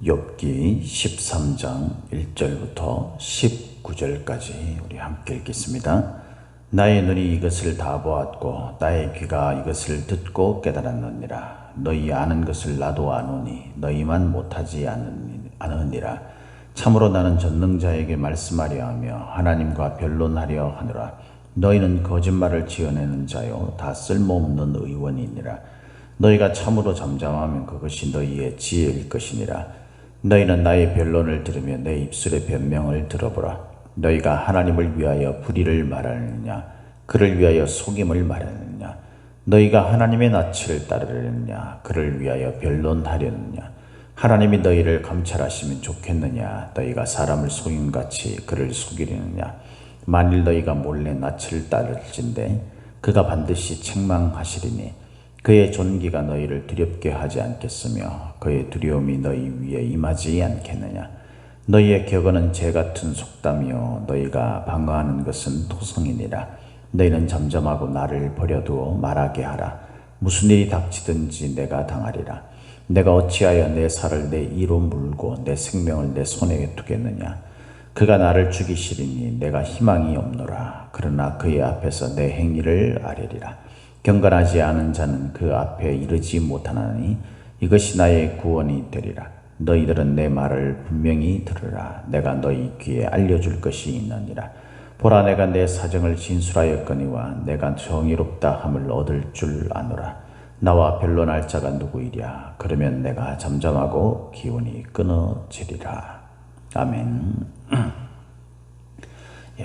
욥기 13장 1절부터 19절까지 우리 함께 읽겠습니다. 나의 눈이 이것을 다 보았고 나의 귀가 이것을 듣고 깨달았느니라. 너희 아는 것을 나도 아노니 너희만 못하지 않으니라. 참으로 나는 전능자에게 말씀하려 하며 하나님과 변론하려 하노라. 너희는 거짓말을 지어내는 자요 다 쓸모없는 의원이니라. 너희가 참으로 잠잠하면 그것이 너희의 지혜일 것이니라. 너희는 나의 변론을 들으며 내 입술의 변명을 들어보라. 너희가 하나님을 위하여 불의를 말하느냐 그를 위하여 속임을 말하느냐. 너희가 하나님의 낯을 따르느냐 그를 위하여 변론하려느냐. 하나님이 너희를 감찰하시면 좋겠느냐 너희가 사람을 속임같이 그를 속이려느냐. 만일 너희가 몰래 낯을 따를진대 그가 반드시 책망하시리니 그의 존귀가 너희를 두렵게 하지 않겠으며 그의 두려움이 너희 위에 임하지 않겠느냐. 너희의 격언은 재같은 속담이요 너희가 방어하는 것은 토성이니라. 너희는 잠잠하고 나를 버려두어 말하게 하라. 무슨 일이 닥치든지 내가 당하리라. 내가 어찌하여 내 살을 내 이로 물고 내 생명을 내 손에 두겠느냐. 그가 나를 죽이시리니 내가 희망이 없노라. 그러나 그의 앞에서 내 행위를 아뢰리라. 경건하지 않은 자는 그 앞에 이르지 못하나니 이것이 나의 구원이 되리라. 너희들은 내 말을 분명히 들으라. 내가 너희 귀에 알려줄 것이 있느니라. 보라, 내가 내 사정을 진술하였거니와 내가 정의롭다 함을 얻을 줄 아노라. 나와 변론할 자가 누구이랴. 그러면 내가 잠잠하고 기운이 끊어지리라. 아멘.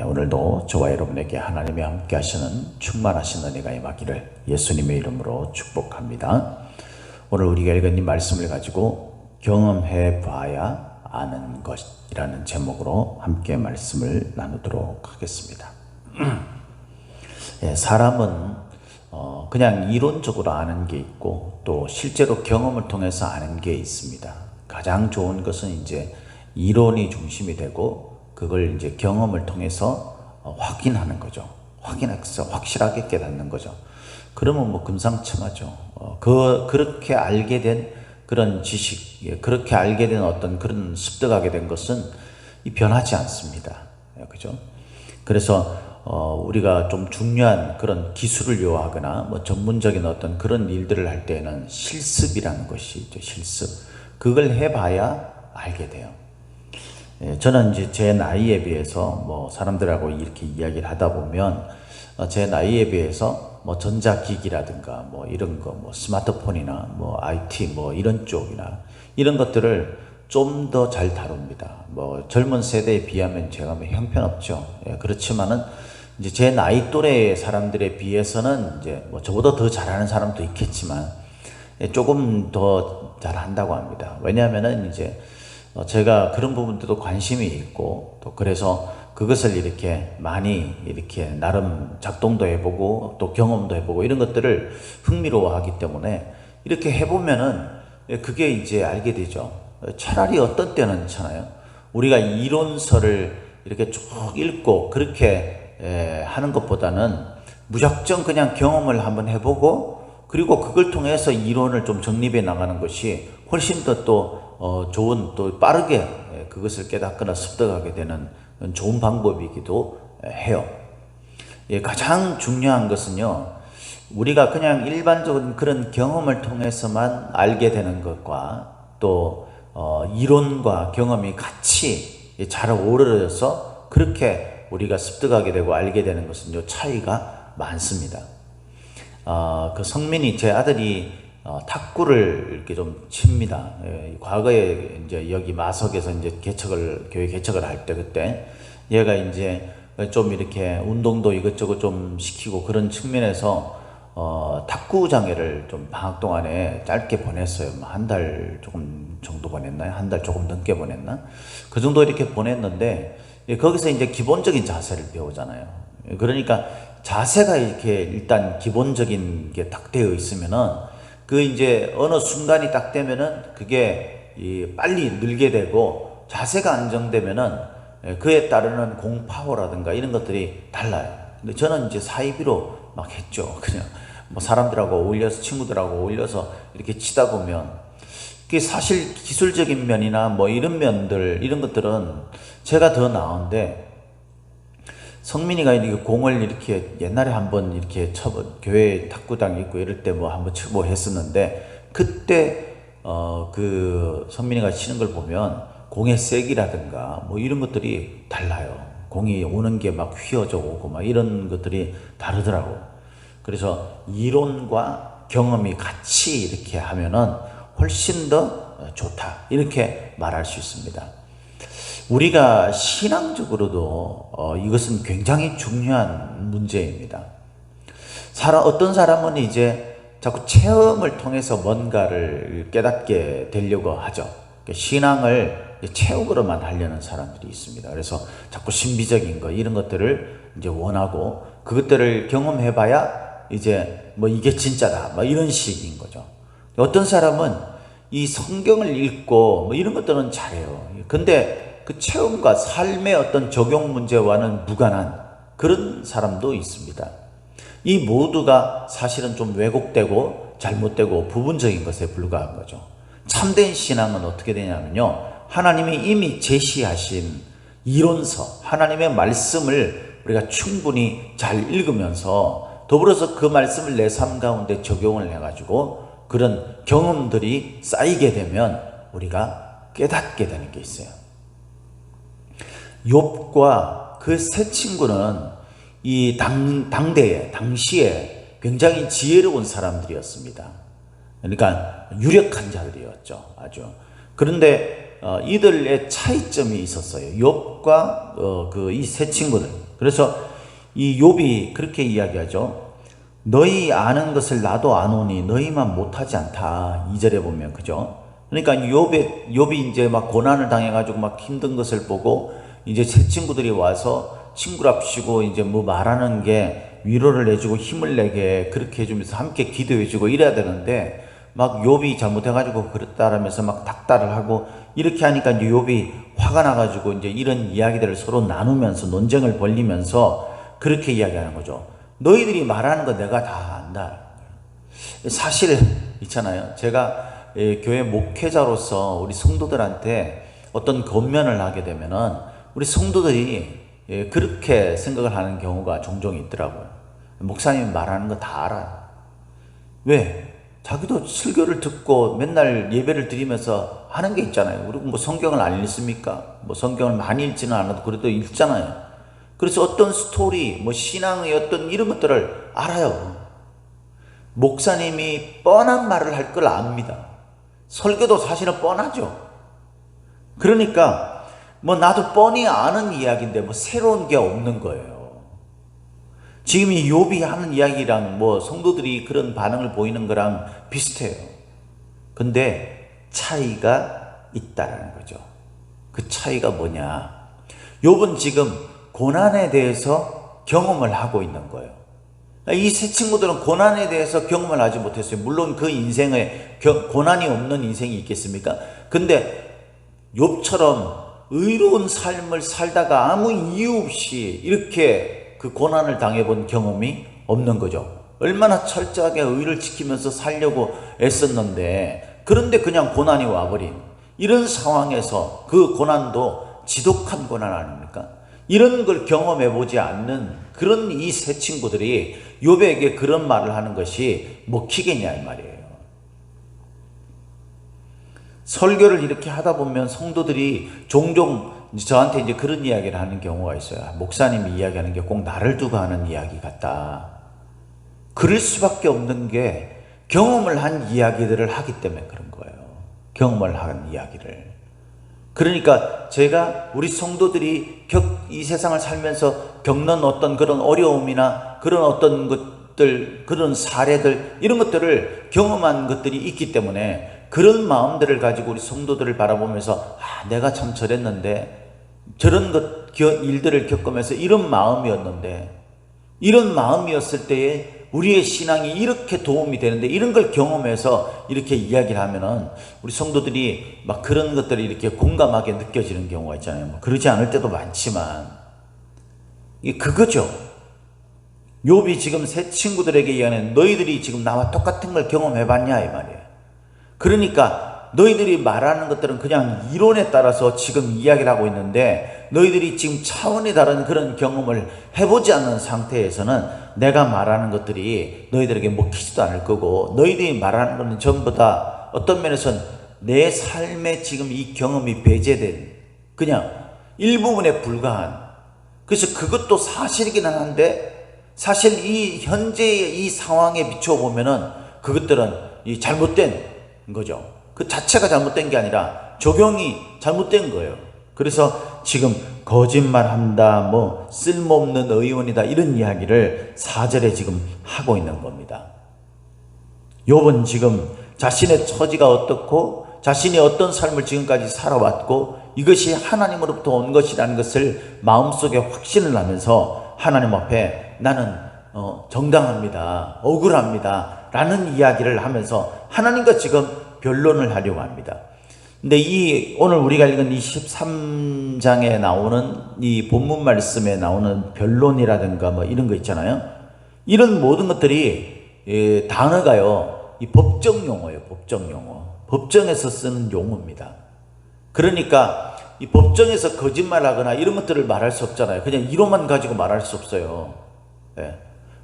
오늘도 저와 여러분에게 하나님이 함께 하시는 충만하신 은혜가 임하기를 예수님의 이름으로 축복합니다. 오늘 우리가 읽은 이 말씀을 가지고 경험해 봐야 아는 것이라는 제목으로 함께 말씀을 나누도록 하겠습니다. 사람은 그냥 이론적으로 아는 게 있고 또 실제로 경험을 통해서 아는 게 있습니다. 가장 좋은 것은 이제 이론이 중심이 되고 그걸 이제 경험을 통해서 확인하는 거죠. 확인해서 확실하게 깨닫는 거죠. 그러면 뭐 금상첨화죠. 그렇게 알게 된 그런 지식, 그렇게 알게 된 어떤 그런 습득하게 된 것은 변하지 않습니다. 그죠? 그래서 우리가 좀 중요한 그런 기술을 요하거나 뭐 전문적인 어떤 그런 일들을 할 때에는 실습이라는 것이 있죠. 실습. 그걸 해봐야 알게 돼요. 저는 이제 제 나이에 비해서 뭐 사람들하고 이렇게 이야기를 하다 보면 제 나이에 비해서 뭐 전자기기라든가 뭐 이런 거 뭐 스마트폰이나 뭐 IT 뭐 이런 쪽이나 이런 것들을 좀 더 잘 다룹니다. 뭐 젊은 세대에 비하면 제가 뭐 형편없죠. 그렇지만은 이제 제 나이 또래 사람들에 비해서는 이제 뭐 저보다 더 잘하는 사람도 있겠지만 조금 더 잘한다고 합니다. 왜냐하면은 이제 제가 그런 부분들도 관심이 있고 또 그래서 그것을 이렇게 많이 이렇게 나름 작동도 해보고 또 경험도 해보고 이런 것들을 흥미로워하기 때문에 이렇게 해보면은 그게 이제 알게 되죠. 차라리 어떤 때는 있잖아요. 우리가 이론서를 이렇게 쭉 읽고 그렇게 하는 것보다는 무작정 그냥 경험을 한번 해보고 그리고 그걸 통해서 이론을 좀 정립해 나가는 것이 훨씬 더 또 좋은 또 빠르게 그것을 깨닫거나 습득하게 되는 좋은 방법이기도 해요. 가장 중요한 것은요, 우리가 그냥 일반적인 그런 경험을 통해서만 알게 되는 것과 또 이론과 경험이 같이 잘 어우러져서 그렇게 우리가 습득하게 되고 알게 되는 것은 차이가 많습니다. 그 성민이 제 아들이 탁구를 이렇게 좀 칩니다. 과거에 이제 여기 마석에서 이제 교회 개척을 할 때 그때 얘가 이제 좀 이렇게 운동도 이것저것 좀 시키고 그런 측면에서 탁구 장애를 좀 방학 동안에 짧게 보냈어요. 한 달 조금 정도 보냈나요? 한 달 조금 넘게 보냈나? 그 정도 이렇게 보냈는데 거기서 이제 기본적인 자세를 배우잖아요. 그러니까 자세가 이렇게 일단 기본적인 게 딱 되어 있으면은 그 이제 어느 순간이 딱 되면은 그게 빨리 늘게 되고 자세가 안정되면은 그에 따르는 공파워라든가 이런 것들이 달라요. 근데 저는 이제 사이비로 막 했죠. 그냥 뭐 사람들하고 어울려서 친구들하고 어울려서 이렇게 치다 보면 그게 사실 기술적인 면이나 뭐 이런 면들, 이런 것들은 제가 더 나은데, 성민이가 이렇게 공을 이렇게 옛날에 한번 이렇게 교회 탁구장 있고 이럴 때 뭐 한번 쳐보 했었는데, 그때 그 성민이가 치는 걸 보면 공의 세기라든가 뭐 이런 것들이 달라요. 공이 오는 게 막 휘어져 오고 막 이런 것들이 다르더라고. 그래서 이론과 경험이 같이 이렇게 하면은 훨씬 더 좋다, 이렇게 말할 수 있습니다. 우리가 신앙적으로도 이것은 굉장히 중요한 문제입니다. 어떤 사람은 이제 자꾸 체험을 통해서 뭔가를 깨닫게 되려고 하죠. 신앙을 체험으로만 하려는 사람들이 있습니다. 그래서 자꾸 신비적인 거 이런 것들을 이제 원하고, 그것들을 경험해봐야 이제 뭐 이게 진짜다 뭐 이런 식인 거죠. 어떤 사람은 이 성경을 읽고 뭐 이런 것들은 잘해요. 근데 그 체험과 삶의 어떤 적용 문제와는 무관한 그런 사람도 있습니다. 이 모두가 사실은 좀 왜곡되고 잘못되고 부분적인 것에 불과한 거죠. 참된 신앙은 어떻게 되냐면요, 하나님이 이미 제시하신 이론서, 하나님의 말씀을 우리가 충분히 잘 읽으면서 더불어서 그 말씀을 내 삶 가운데 적용을 해가지고 그런 경험들이 쌓이게 되면 우리가 깨닫게 되는 게 있어요. 욥과 그 세 친구는 이 당시에 굉장히 지혜로운 사람들이었습니다. 그러니까 유력한 자들이었죠, 아주. 그런데 이들의 차이점이 있었어요. 욥과 그 이 세 친구들. 그래서 이 욥이 그렇게 이야기하죠. 너희 아는 것을 나도 아노니 너희만 못하지 않다. 2절에 보면, 그죠? 그러니까 욥이 이제 막 고난을 당해가지고 막 힘든 것을 보고 이제 세 친구들이 와서 친구랍시고 이제 뭐 말하는 게 위로를 해주고 힘을 내게 그렇게 해주면서 함께 기도해주고 이래야 되는데, 막 욥이 잘못해가지고 그랬다라면서 막 닥달을 하고 이렇게 하니까 이제 욥이 화가 나가지고 이제 이런 이야기들을 서로 나누면서 논쟁을 벌리면서 그렇게 이야기하는 거죠. 너희들이 말하는 거 내가 다 안다. 사실 있잖아요. 제가 교회 목회자로서 우리 성도들한테 어떤 권면을 하게 되면은 우리 성도들이 그렇게 생각을 하는 경우가 종종 있더라고요. 목사님이 말하는 거 다 알아요. 왜? 자기도 설교를 듣고 맨날 예배를 드리면서 하는 게 있잖아요. 그리고 뭐 성경을 안 읽습니까? 뭐 성경을 많이 읽지는 않아도 그래도 읽잖아요. 그래서 어떤 스토리, 뭐 신앙의 어떤 이런 것들을 알아요. 목사님이 뻔한 말을 할 걸 압니다. 설교도 사실은 뻔하죠. 그러니까 뭐 나도 뻔히 아는 이야기인데 뭐 새로운 게 없는 거예요. 지금 이 욥이 하는 이야기랑 뭐 성도들이 그런 반응을 보이는 거랑 비슷해요. 근데 차이가 있다라는 거죠. 그 차이가 뭐냐? 욥은 지금 고난에 대해서 경험을 하고 있는 거예요. 이 세 친구들은 고난에 대해서 경험을 하지 못했어요. 물론 그 인생에 고난이 없는 인생이 있겠습니까? 근데 욥처럼 의로운 삶을 살다가 아무 이유 없이 이렇게 그 고난을 당해본 경험이 없는 거죠. 얼마나 철저하게 의를 지키면서 살려고 애썼는데, 그런데 그냥 고난이 와버린 이런 상황에서 그 고난도 지독한 고난 아닙니까? 이런 걸 경험해보지 않는 그런 이 세 친구들이 욥에게 그런 말을 하는 것이 먹히겠냐 이 말이에요. 설교를 이렇게 하다 보면 성도들이 종종 저한테 이제 그런 이야기를 하는 경우가 있어요. 목사님이 이야기하는 게 꼭 나를 두고 하는 이야기 같다. 그럴 수밖에 없는 게 경험을 한 이야기들을 하기 때문에 그런 거예요. 경험을 한 이야기를. 그러니까 제가 우리 성도들이 이 세상을 살면서 겪는 어떤 그런 어려움이나 그런 어떤 것들, 그런 사례들, 이런 것들을 경험한 것들이 있기 때문에 그런 마음들을 가지고 우리 성도들을 바라보면서 내가 참 저랬는데, 저런 일들을 겪으면서 이런 마음이었는데, 이런 마음이었을 때에 우리의 신앙이 이렇게 도움이 되는데, 이런 걸 경험해서 이렇게 이야기를 하면은 우리 성도들이 막 그런 것들이 이렇게 공감하게 느껴지는 경우가 있잖아요. 뭐 그러지 않을 때도 많지만 이게 그거죠. 욥이 지금 새 친구들에게 얘기하는, 너희들이 지금 나와 똑같은 걸 경험해봤냐 이 말이에요. 그러니까 너희들이 말하는 것들은 그냥 이론에 따라서 지금 이야기를 하고 있는데 너희들이 지금 차원이 다른 그런 경험을 해보지 않는 상태에서는 내가 말하는 것들이 너희들에게 먹히지도 않을 거고 너희들이 말하는 것은 전부 다 어떤 면에서는 내 삶에 지금 이 경험이 배제된 그냥 일부분에 불과한, 그래서 그것도 사실이긴 한데 사실 이 현재의 이 상황에 비춰보면은 그것들은 이 잘못된 거죠. 그 자체가 잘못된 게 아니라 적용이 잘못된 거예요. 그래서 지금 거짓말한다, 뭐 쓸모없는 의원이다 이런 이야기를 4절에 지금 하고 있는 겁니다. 욥은 지금 자신의 처지가 어떻고 자신이 어떤 삶을 지금까지 살아왔고 이것이 하나님으로부터 온 것이라는 것을 마음속에 확신을 하면서 하나님 앞에 나는 정당합니다, 억울합니다 라는 이야기를 하면서 하나님과 지금 변론을 하려고 합니다. 근데 오늘 우리가 읽은 이 13장에 나오는 이 본문 말씀에 나오는 변론이라든가 뭐 이런 거 있잖아요. 이런 모든 것들이 단어가요, 이 법정 용어예요. 법정 용어. 법정에서 쓰는 용어입니다. 그러니까 이 법정에서 거짓말하거나 이런 것들을 말할 수 없잖아요. 그냥 이론만 가지고 말할 수 없어요. 예.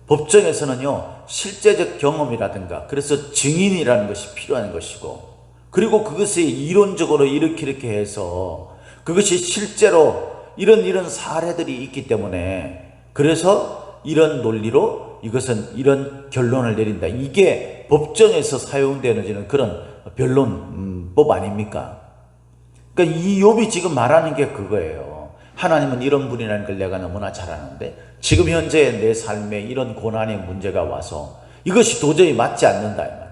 법정에서는요, 실제적 경험이라든가 그래서 증인이라는 것이 필요한 것이고, 그리고 그것이 이론적으로 이렇게 해서 그것이 실제로 이런 사례들이 있기 때문에 그래서 이런 논리로 이것은 이런 결론을 내린다. 이게 법정에서 사용되는 그런 변론법 아닙니까? 그러니까 이 욥이 지금 말하는 게 그거예요. 하나님은 이런 분이라는 걸 내가 너무나 잘 아는데 지금 현재 내 삶에 이런 고난의 문제가 와서 이것이 도저히 맞지 않는다 이 말이에요.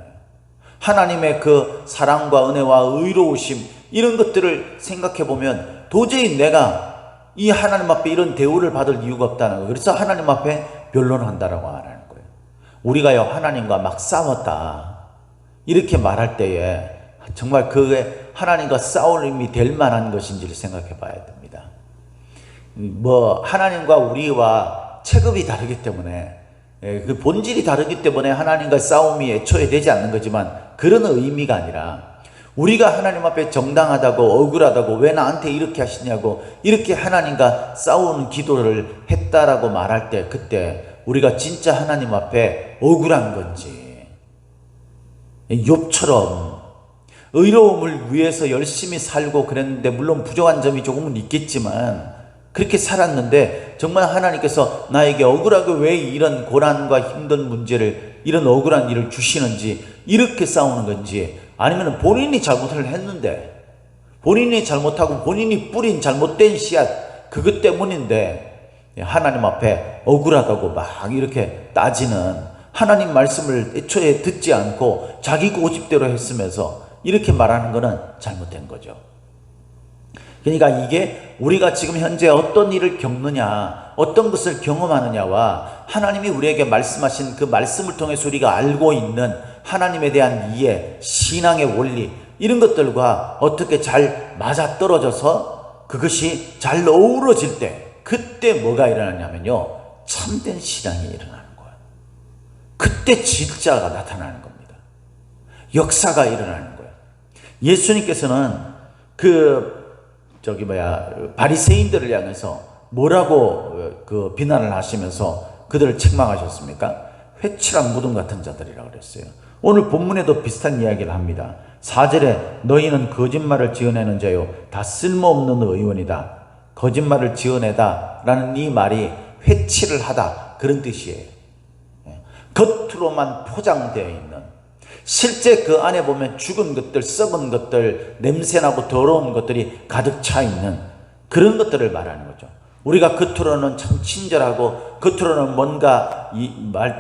하나님의 그 사랑과 은혜와 의로우심 이런 것들을 생각해 보면 도저히 내가 이 하나님 앞에 이런 대우를 받을 이유가 없다는 거예요. 그래서 하나님 앞에 변론한다라고 말하는 거예요. 우리가요, 하나님과 막 싸웠다 이렇게 말할 때에 정말 그게 하나님과 싸울 힘이 될 만한 것인지를 생각해 봐야 됩니다. 뭐 하나님과 우리와 체급이 다르기 때문에 그 본질이 다르기 때문에 하나님과 싸움이 애초에 되지 않는 거지만 그런 의미가 아니라 우리가 하나님 앞에 정당하다고 억울하다고 왜 나한테 이렇게 하시냐고 이렇게 하나님과 싸우는 기도를 했다라고 말할 때 그때 우리가 진짜 하나님 앞에 억울한 건지, 욥처럼 의로움을 위해서 열심히 살고 그랬는데 물론 부족한 점이 조금은 있겠지만 그렇게 살았는데 정말 하나님께서 나에게 억울하게 왜 이런 고난과 힘든 문제를 이런 억울한 일을 주시는지 이렇게 싸우는 건지, 아니면 본인이 잘못을 했는데 본인이 잘못하고 본인이 뿌린 잘못된 씨앗 그것 때문인데 하나님 앞에 억울하다고 막 이렇게 따지는, 하나님 말씀을 애초에 듣지 않고 자기 고집대로 했으면서 이렇게 말하는 것은 잘못된 거죠. 그러니까 이게 우리가 지금 현재 어떤 일을 겪느냐, 어떤 것을 경험하느냐와 하나님이 우리에게 말씀하신 그 말씀을 통해서 우리가 알고 있는 하나님에 대한 이해, 신앙의 원리 이런 것들과 어떻게 잘 맞아떨어져서 그것이 잘 어우러질 때 그때 뭐가 일어나냐면요, 참된 신앙이 일어나는 거예요. 그때 진짜가 나타나는 겁니다. 역사가 일어나는 거예요. 예수님께서는 바리새인들을 향해서 뭐라고 비난을 하시면서 그들을 책망하셨습니까? 회칠한 무덤 같은 자들이라고 그랬어요. 오늘 본문에도 비슷한 이야기를 합니다. 4절에 너희는 거짓말을 지어내는 자요 다 쓸모없는 의원이다. 거짓말을 지어내다 라는 이 말이 회칠을 하다 그런 뜻이에요. 겉으로만 포장되어 있는, 실제 그 안에 보면 죽은 것들, 썩은 것들, 냄새나고 더러운 것들이 가득 차 있는 그런 것들을 말하는 거죠. 우리가 겉으로는 참 친절하고 겉으로는 뭔가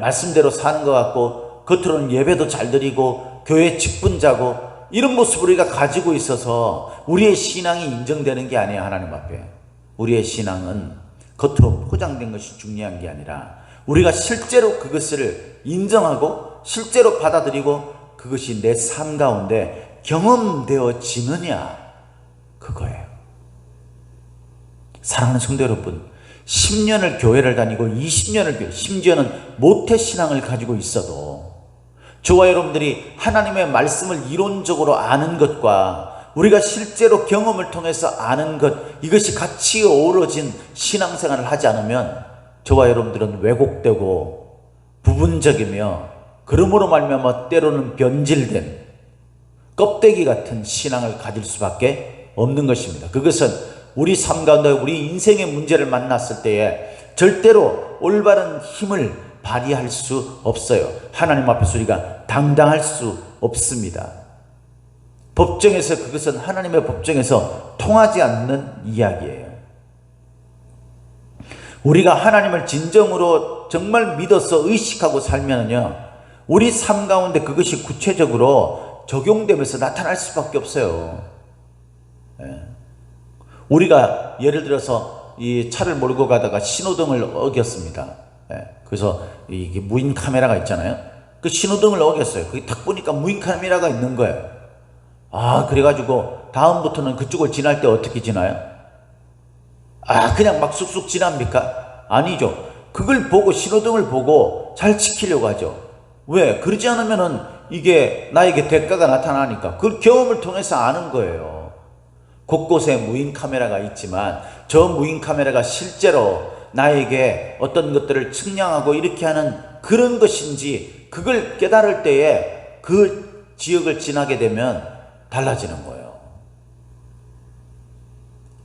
말씀대로 사는 것 같고 겉으로는 예배도 잘 드리고 교회 직분자고 이런 모습을 우리가 가지고 있어서 우리의 신앙이 인정되는 게 아니에요. 하나님 앞에 우리의 신앙은 겉으로 포장된 것이 중요한 게 아니라 우리가 실제로 그것을 인정하고 실제로 받아들이고 그것이 내 삶 가운데 경험되어지느냐, 그거예요. 사랑하는 성도 여러분, 10년을 교회를 다니고 20년을 심지어는 모태신앙을 가지고 있어도 저와 여러분들이 하나님의 말씀을 이론적으로 아는 것과 우리가 실제로 경험을 통해서 아는 것, 이것이 같이 어우러진 신앙생활을 하지 않으면 저와 여러분들은 왜곡되고 부분적이며 그러므로 말미암아 때로는 변질된 껍데기 같은 신앙을 가질 수밖에 없는 것입니다. 그것은 우리 삶 가운데 우리 인생의 문제를 만났을 때에 절대로 올바른 힘을 발휘할 수 없어요. 하나님 앞에서 우리가 당당할 수 없습니다. 법정에서, 그것은 하나님의 법정에서 통하지 않는 이야기예요. 우리가 하나님을 진정으로 정말 믿어서 의식하고 살면요, 우리 삶 가운데 그것이 구체적으로 적용되면서 나타날 수밖에 없어요. 우리가 예를 들어서 이 차를 몰고 가다가 신호등을 어겼습니다. 그래서 이게 무인 카메라가 있잖아요. 그 신호등을 어겼어요. 그게 딱 보니까 무인 카메라가 있는 거예요. 그래가지고 다음부터는 그쪽을 지날 때 어떻게 지나요? 그냥 막 쑥쑥 지납니까? 아니죠. 그걸 보고, 신호등을 보고 잘 지키려고 하죠. 왜? 그러지 않으면은 이게 나에게 대가가 나타나니까. 그 경험을 통해서 아는 거예요. 곳곳에 무인 카메라가 있지만 저 무인 카메라가 실제로 나에게 어떤 것들을 측량하고 이렇게 하는 그런 것인지, 그걸 깨달을 때에 그 지역을 지나게 되면 달라지는 거예요.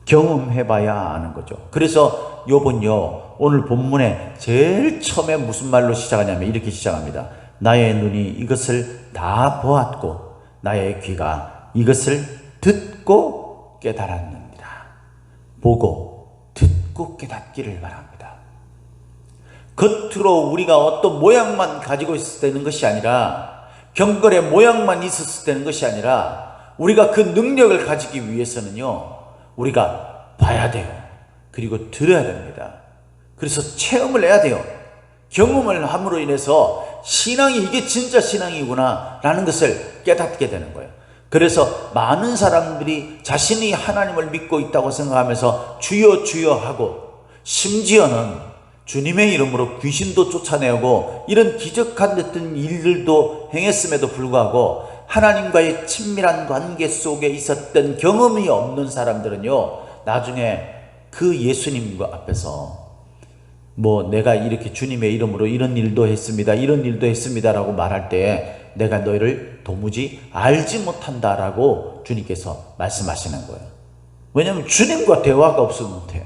경험해봐야 아는 거죠. 그래서 욥은요, 오늘 본문에 제일 처음에 무슨 말로 시작하냐면 이렇게 시작합니다. 나의 눈이 이것을 다 보았고 나의 귀가 이것을 듣고 깨달았느니라. 보고 듣고 깨닫기를 바랍니다. 겉으로 우리가 어떤 모양만 가지고 있을 때는 것이 아니라, 경건의 모양만 있었을 때는 것이 아니라, 우리가 그 능력을 가지기 위해서는요, 우리가 봐야 돼요. 그리고 들어야 됩니다. 그래서 체험을 해야 돼요. 경험을 함으로 인해서 신앙이 이게 진짜 신앙이구나 라는 것을 깨닫게 되는 거예요. 그래서 많은 사람들이 자신이 하나님을 믿고 있다고 생각하면서 주여 주여 하고, 심지어는 주님의 이름으로 귀신도 쫓아내고 이런 기적한 듯한 일들도 행했음에도 불구하고 하나님과의 친밀한 관계 속에 있었던 경험이 없는 사람들은요, 나중에 그 예수님 앞에서 내가 이렇게 주님의 이름으로 이런 일도 했습니다, 이런 일도 했습니다 라고 말할 때 내가 너희를 도무지 알지 못한다라고 주님께서 말씀하시는 거예요. 왜냐하면 주님과 대화가 없으면 못해요.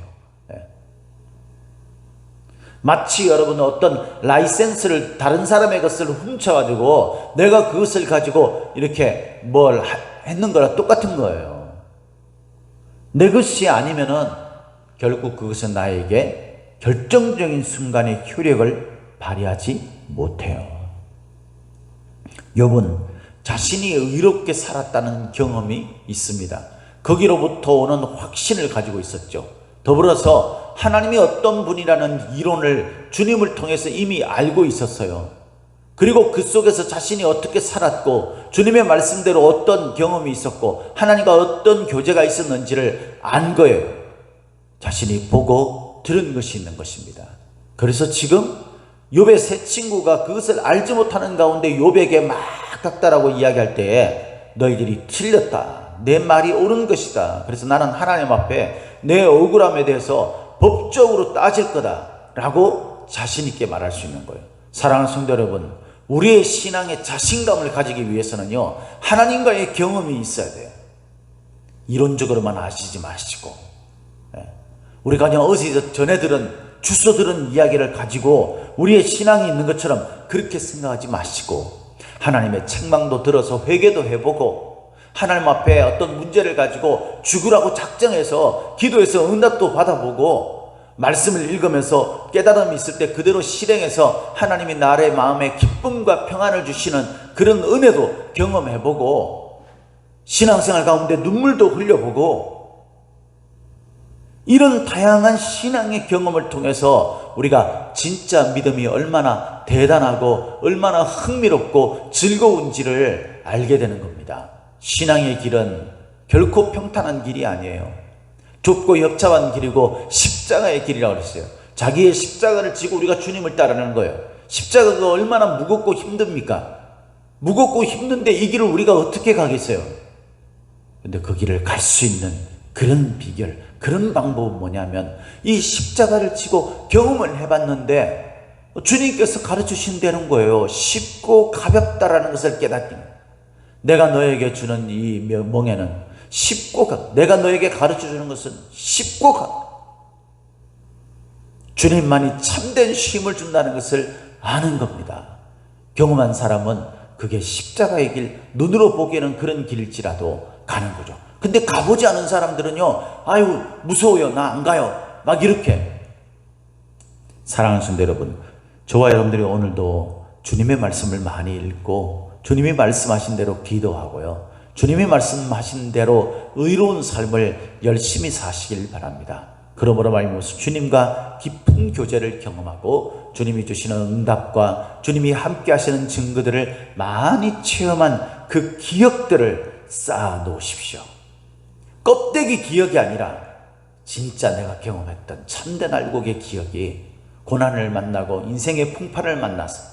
마치 여러분 어떤 라이센스를 다른 사람의 것을 훔쳐가지고 내가 그것을 가지고 이렇게 뭘 했는 거랑 똑같은 거예요. 내 것이 아니면은 결국 그것은 나에게 결정적인 순간에 효력을 발휘하지 못해요. 욥은 자신이 의롭게 살았다는 경험이 있습니다. 거기로부터 오는 확신을 가지고 있었죠. 더불어서 하나님이 어떤 분이라는 이론을 주님을 통해서 이미 알고 있었어요. 그리고 그 속에서 자신이 어떻게 살았고 주님의 말씀대로 어떤 경험이 있었고 하나님과 어떤 교제가 있었는지를 안 거예요. 자신이 보고 들은 것이 있는 것입니다. 그래서 지금 욥의 세 친구가 그것을 알지 못하는 가운데 욥에게 막 닥달하고 이야기할 때에 너희들이 틀렸다, 내 말이 옳은 것이다, 그래서 나는 하나님 앞에 내 억울함에 대해서 법적으로 따질 거다 라고 자신 있게 말할 수 있는 거예요. 사랑하는 성도 여러분, 우리의 신앙의 자신감을 가지기 위해서는요, 하나님과의 경험이 있어야 돼요. 이론적으로만 아시지 마시고, 우리가 그냥 어디서 전해 들은, 주워 들은 이야기를 가지고 우리의 신앙이 있는 것처럼 그렇게 생각하지 마시고, 하나님의 책망도 들어서 회개도 해보고, 하나님 앞에 어떤 문제를 가지고 죽으라고 작정해서 기도해서 응답도 받아보고, 말씀을 읽으면서 깨달음이 있을 때 그대로 실행해서 하나님이 나의 마음에 기쁨과 평안을 주시는 그런 은혜도 경험해보고, 신앙생활 가운데 눈물도 흘려보고, 이런 다양한 신앙의 경험을 통해서 우리가 진짜 믿음이 얼마나 대단하고 얼마나 흥미롭고 즐거운지를 알게 되는 겁니다. 신앙의 길은 결코 평탄한 길이 아니에요. 좁고 협착한 길이고 십자가의 길이라고 그랬어요. 자기의 십자가를 지고 우리가 주님을 따르는 거예요. 십자가가 얼마나 무겁고 힘듭니까? 무겁고 힘든데 이 길을 우리가 어떻게 가겠어요? 근데 그 길을 갈 수 있는 그런 비결, 그런 방법은 뭐냐면 이 십자가를 지고 경험을 해봤는데 주님께서 가르치신다는 거예요. 쉽고 가볍다라는 것을 깨닫기. 내가 너에게 주는 이 멍에는 쉽고 내가 너에게 가르쳐주는 것은 쉽고 주님만이 참된 쉼을 준다는 것을 아는 겁니다. 경험한 사람은 그게 십자가의 길, 눈으로 보기에는 그런 길일지라도 가는 거죠. 근데 가보지 않은 사람들은요, 아유 무서워요, 나 안 가요, 막 이렇게. 사랑하는 성도 여러분, 저와 여러분들이 오늘도 주님의 말씀을 많이 읽고 주님이 말씀하신 대로 기도하고요, 주님이 말씀하신 대로 의로운 삶을 열심히 사시길 바랍니다. 그러므로 말미암아서 주님과 깊은 교제를 경험하고 주님이 주시는 응답과 주님이 함께 하시는 증거들을 많이 체험한 그 기억들을 쌓아 놓으십시오. 껍데기 기억이 아니라 진짜 내가 경험했던 참된 알곡의 기억이 고난을 만나고 인생의 풍파를 만나서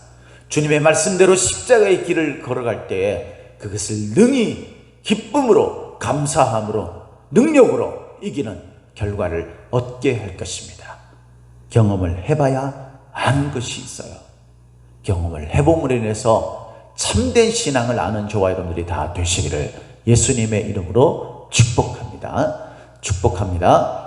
주님의 말씀대로 십자가의 길을 걸어갈 때에 그것을 능히 기쁨으로, 감사함으로, 능력으로 이기는 결과를 얻게 할 것입니다. 경험을 해봐야 아는 것이 있어요. 경험을 해봄으로 인해서 참된 신앙을 아는 저와 여러분들이 다 되시기를 예수님의 이름으로 축복합니다. 축복합니다.